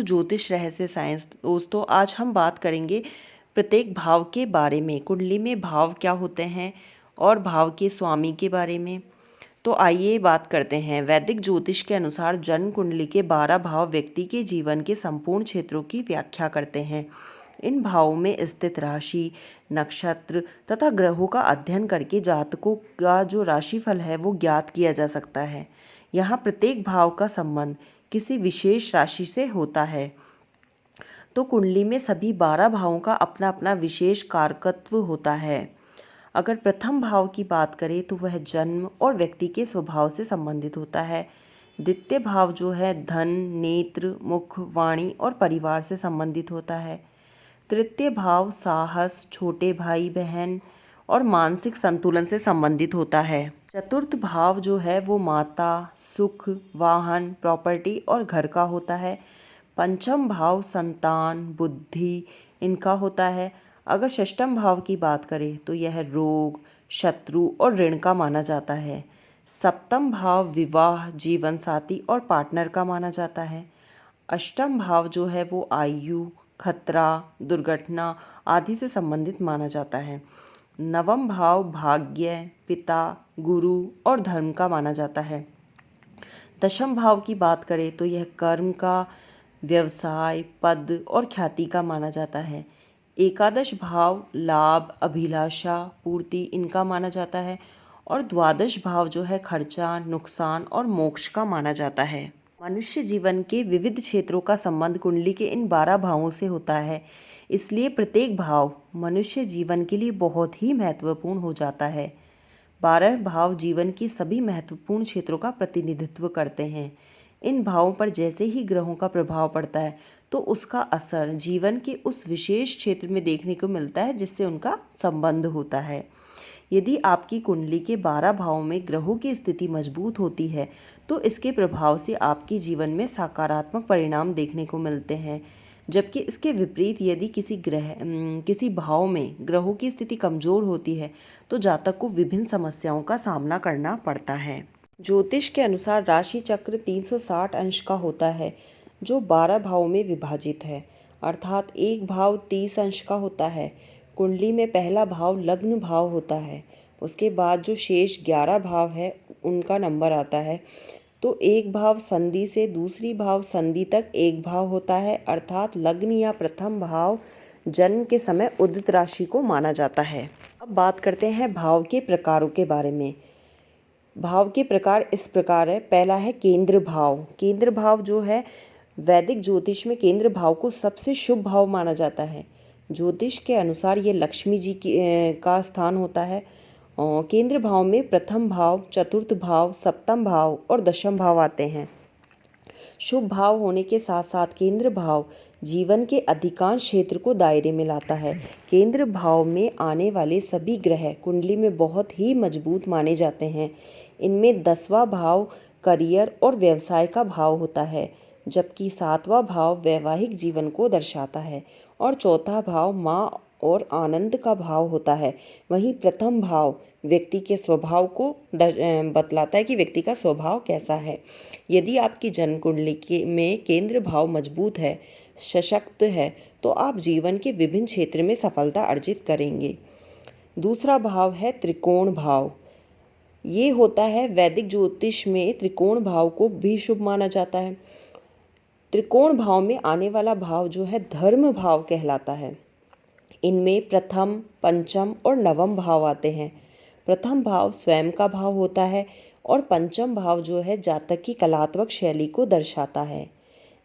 To ज्योतिष रहस्य science. दोस्तों, आज हम बात करेंगे प्रत्येक भाव के बारे में, कुंडली में भाव क्या होते हैं और भाव के स्वामी के बारे में। तो आइए बात करते हैं। वैदिक ज्योतिष के अनुसार जन्म कुंडली के 12 भाव व्यक्ति के जीवन के संपूर्ण क्षेत्रों की व्याख्या करते हैं। इन भावों में स्थित राशि, नक्षत्र तथा ग्रहों का अध्ययन करके जातकों का जो राशिफल है वो ज्ञात किया जा सकता है। यहाँ प्रत्येक भाव का संबंध किसी विशेष राशि से होता है। तो कुंडली में सभी 12 भावों का अपना अपना विशेष कारकत्व होता है। अगर प्रथम भाव की बात करें तो वह जन्म और व्यक्ति के स्वभाव से संबंधित होता है। द्वितीय भाव जो है धन, नेत्र, मुख, वाणी और परिवार से संबंधित होता है। तृतीय भाव साहस, छोटे भाई बहन और मानसिक संतुलन से संबंधित होता है। चतुर्थ भाव जो है वो माता, सुख, वाहन, प्रॉपर्टी और घर का होता है। पंचम भाव संतान, बुद्धि इनका होता है। अगर षष्ठम भाव की बात करें तो यह रोग, शत्रु और ऋण का माना जाता है। सप्तम भाव विवाह, जीवन साथी और पार्टनर का माना जाता है। अष्टम भाव जो है वो आयु, खतरा, दुर्घटना आदि से संबंधित माना जाता है। नवम भाव भाग्य, पिता, गुरु और धर्म का माना जाता है। दशम भाव की बात करें तो यह कर्म का, व्यवसाय, पद और ख्याति का माना जाता है। एकादश भाव लाभ, अभिलाषा, पूर्ति इनका माना जाता है। और द्वादश भाव जो है खर्चा, नुकसान और मोक्ष का माना जाता है। मनुष्य जीवन के विविध क्षेत्रों का संबंध कुंडली के इन 12 भावों से होता है। इसलिए प्रत्येक भाव मनुष्य जीवन के लिए बहुत ही महत्वपूर्ण हो जाता है। 12 भाव जीवन के सभी महत्वपूर्ण क्षेत्रों का प्रतिनिधित्व करते हैं। इन भावों पर जैसे ही ग्रहों का प्रभाव पड़ता है तो उसका असर जीवन के उस विशेष क्षेत्र में देखने को मिलता है जिससे उनका संबंध होता है। यदि आपकी कुंडली के 12 भावों में ग्रहों की स्थिति मजबूत होती है तो इसके प्रभाव से आपके जीवन में सकारात्मक परिणाम देखने को मिलते हैं। जबकि इसके विपरीत यदि किसी भाव में ग्रहों की स्थिति कमजोर होती है तो जातक को विभिन्न समस्याओं का सामना करना पड़ता है। ज्योतिष के अनुसार राशि चक्र 360 अंश का होता है जो 12 भावों में विभाजित है, अर्थात एक भाव 30 अंश का होता है। कुंडली में पहला भाव लग्न भाव होता है, उसके बाद जो शेष 11 भाव है उनका नंबर आता है। तो एक भाव संधि से दूसरी भाव संधि तक एक भाव होता है, अर्थात लग्न या प्रथम भाव जन्म के समय उदित राशि को माना जाता है। अब बात करते हैं भाव के प्रकारों के बारे में। भाव के प्रकार इस प्रकार है। पहला है केंद्र भाव। केंद्र भाव जो है वैदिक ज्योतिष में केंद्र भाव को सबसे शुभ भाव माना जाता है। ज्योतिष के अनुसार ये लक्ष्मी जी का स्थान होता है। केंद्र भाव में प्रथम भाव, चतुर्थ भाव, सप्तम भाव और दशम भाव आते हैं। शुभ भाव होने के साथ साथ केंद्र भाव जीवन के अधिकांश क्षेत्र को दायरे में लाता है। केंद्र भाव में आने वाले सभी ग्रह कुंडली में बहुत ही मजबूत माने जाते हैं। इनमें 10वां भाव करियर और व्यवसाय का भाव होता है, जबकि 7वां भाव वैवाहिक जीवन को दर्शाता है और चौथा भाव माँ और आनंद का भाव होता है। वहीं प्रथम भाव व्यक्ति के स्वभाव को बतलाता है कि व्यक्ति का स्वभाव कैसा है। यदि आपकी जन्म कुंडली में केंद्र भाव मजबूत है, सशक्त है, तो आप जीवन के विभिन्न क्षेत्र में सफलता अर्जित करेंगे। दूसरा भाव है त्रिकोण भाव। ये होता है वैदिक ज्योतिष में त्रिकोण भाव को भी शुभ माना जाता है। त्रिकोण भाव में आने वाला भाव जो है धर्म भाव कहलाता है। इनमें प्रथम, पंचम और नवम भाव आते हैं। प्रथम भाव स्वयं का भाव होता है और पंचम भाव जो है जातक की कलात्मक शैली को दर्शाता है,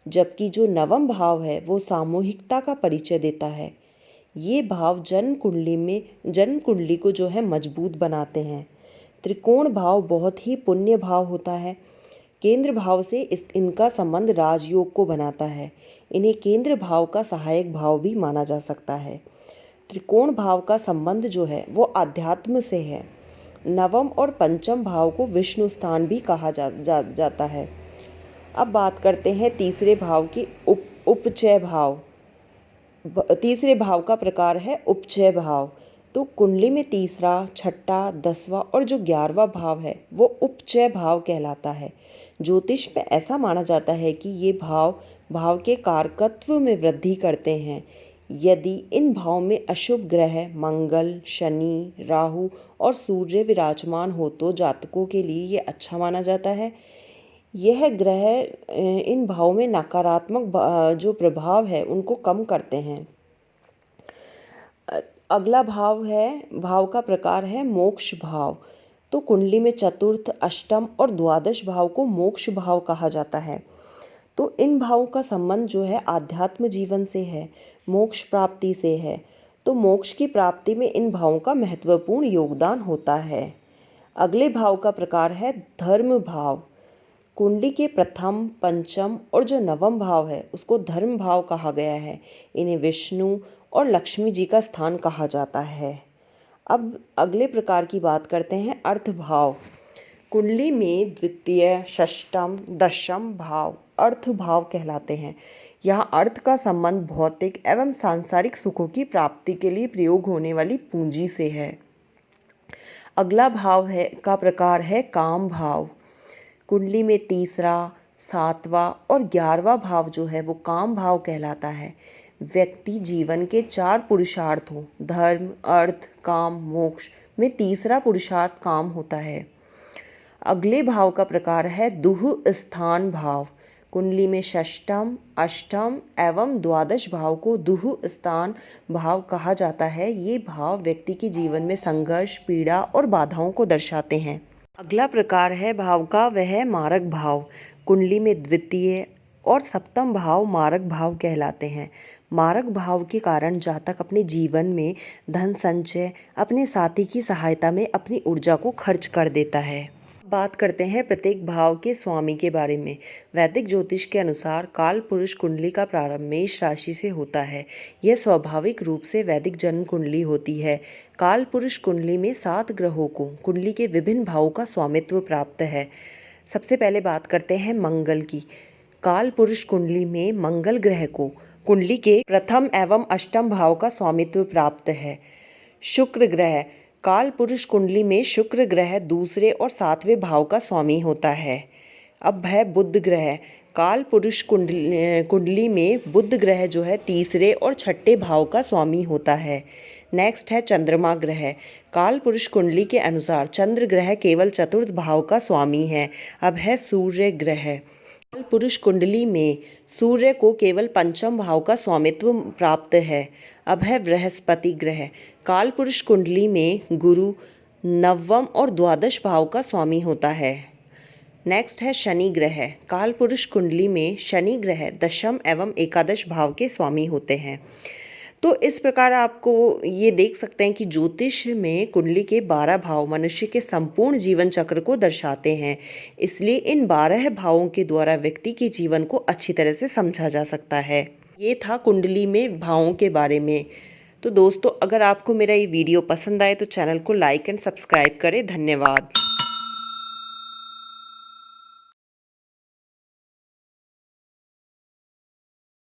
जबकि जो नवम भाव है वो सामूहिकता का परिचय देता है। ये भाव जन्म कुंडली को जो है मजबूत बनाते हैं। त्रिकोण भाव बहुत ही पुण्य भाव होता है। केंद्र भाव से इनका संबंध राजयोग को बनाता है। इन्हें केंद्र भाव का सहायक भाव भी माना जा सकता है। त्रिकोण भाव का संबंध जो है वो आध्यात्म से है। नवम और पंचम भाव को विष्णु स्थान भी कहा जाता है। अब बात करते हैं तीसरे भाव की उपचय भाव। तीसरे भाव का प्रकार है उपचय भाव। तो कुंडली में तीसरा, छठा, 10वां और जो 11वां भाव है वो उपचय भाव कहलाता है। ज्योतिष में ऐसा माना जाता है कि ये भाव के कारकत्व में वृद्धि करते हैं। यदि इन भाव में अशुभ ग्रह मंगल, शनि, राहु और सूर्य विराजमान हो तो जातकों के लिए ये अच्छा माना जाता है। यह ग्रह इन भाव में नकारात्मक जो प्रभाव है उनको कम करते हैं। अगला भाव का प्रकार है मोक्ष भाव। तो कुंडली में चतुर्थ, अष्टम और द्वादश भाव को मोक्ष भाव कहा जाता है। तो इन भावों का संबंध जो है आध्यात्म जीवन से है, मोक्ष प्राप्ति से है। तो मोक्ष की प्राप्ति में इन भावों का महत्वपूर्ण योगदान होता है। अगले भाव का प्रकार है धर्म भाव। कुंडली के प्रथम, पंचम और जो नवम भाव है उसको धर्म भाव कहा गया है। इन्हें विष्णु और लक्ष्मी जी का स्थान कहा जाता है। अब अगले प्रकार की बात करते हैं अर्थ भाव। कुंडली में द्वितीय, षष्ठम, दशम भाव अर्थ भाव कहलाते हैं। यहाँ अर्थ का संबंध भौतिक एवं सांसारिक सुखों की प्राप्ति के लिए प्रयोग होने वाली पूंजी से है। अगला का प्रकार है काम भाव। कुंडली में तीसरा, 7वां और 11वां भाव जो है वो काम भाव कहलाता है। व्यक्ति जीवन के 4 पुरुषार्थों धर्म, अर्थ, काम, मोक्ष में तीसरा पुरुषार्थ काम होता है। अगले भाव का प्रकार है दुह स्थान भाव। कुंडली में षष्ठम, अष्टम एवं द्वादश भाव को दुह स्थान भाव कहा जाता है। ये भाव व्यक्ति के जीवन में संघर्ष, पीड़ा और बाधाओं को दर्शाते हैं। अगला प्रकार है भाव का, वह है मारक भाव। कुंडली में द्वितीय और सप्तम भाव मारक भाव कहलाते हैं। मारक भाव के कारण जातक अपने जीवन में धन संचय, अपने साथी की सहायता में अपनी ऊर्जा को खर्च कर देता है। बात करते हैं प्रत्येक भाव के स्वामी के बारे में। वैदिक ज्योतिष के अनुसार काल पुरुष कुंडली का प्रारंभ मेष राशि से होता है। यह स्वाभाविक रूप से वैदिक जन्म कुंडली होती है। काल पुरुष कुंडली में 7 ग्रहों को कुंडली के विभिन्न भावों का स्वामित्व प्राप्त है। सबसे पहले बात करते हैं मंगल की। काल पुरुष कुंडली में मंगल ग्रह को कुंडली के प्रथम एवं अष्टम भाव का स्वामित्व प्राप्त है। शुक्र ग्रह काल पुरुष कुंडली में शुक्र ग्रह दूसरे और 7वें भाव का स्वामी होता है। अब है बुध ग्रह। काल पुरुष कुंडली में बुध ग्रह जो है तीसरे और छठे भाव का स्वामी होता है। नेक्स्ट है चंद्रमा ग्रह। काल पुरुष कुंडली के अनुसार चंद्र ग्रह केवल चतुर्थ भाव का स्वामी है। अब है सूर्य ग्रह। काल पुरुष कुंडली में सूर्य को केवल पंचम भाव का स्वामित्व प्राप्त है। अब है बृहस्पति ग्रह। काल पुरुष कुंडली में गुरु नवम और द्वादश भाव का स्वामी होता है। नेक्स्ट है शनि ग्रह। काल पुरुष कुंडली में शनि ग्रह दशम एवं एकादश भाव के स्वामी होते हैं। तो इस प्रकार आपको ये देख सकते हैं कि ज्योतिष में कुंडली के 12 भाव मनुष्य के संपूर्ण जीवन चक्र को दर्शाते हैं। इसलिए इन 12 भावों के द्वारा व्यक्ति के जीवन को अच्छी तरह से समझा जा सकता है। ये था कुंडली में भावों के बारे में। तो दोस्तों, अगर आपको मेरा ये वीडियो पसंद आए तो चैनल को लाइक एंड सब्सक्राइब करें। धन्यवाद।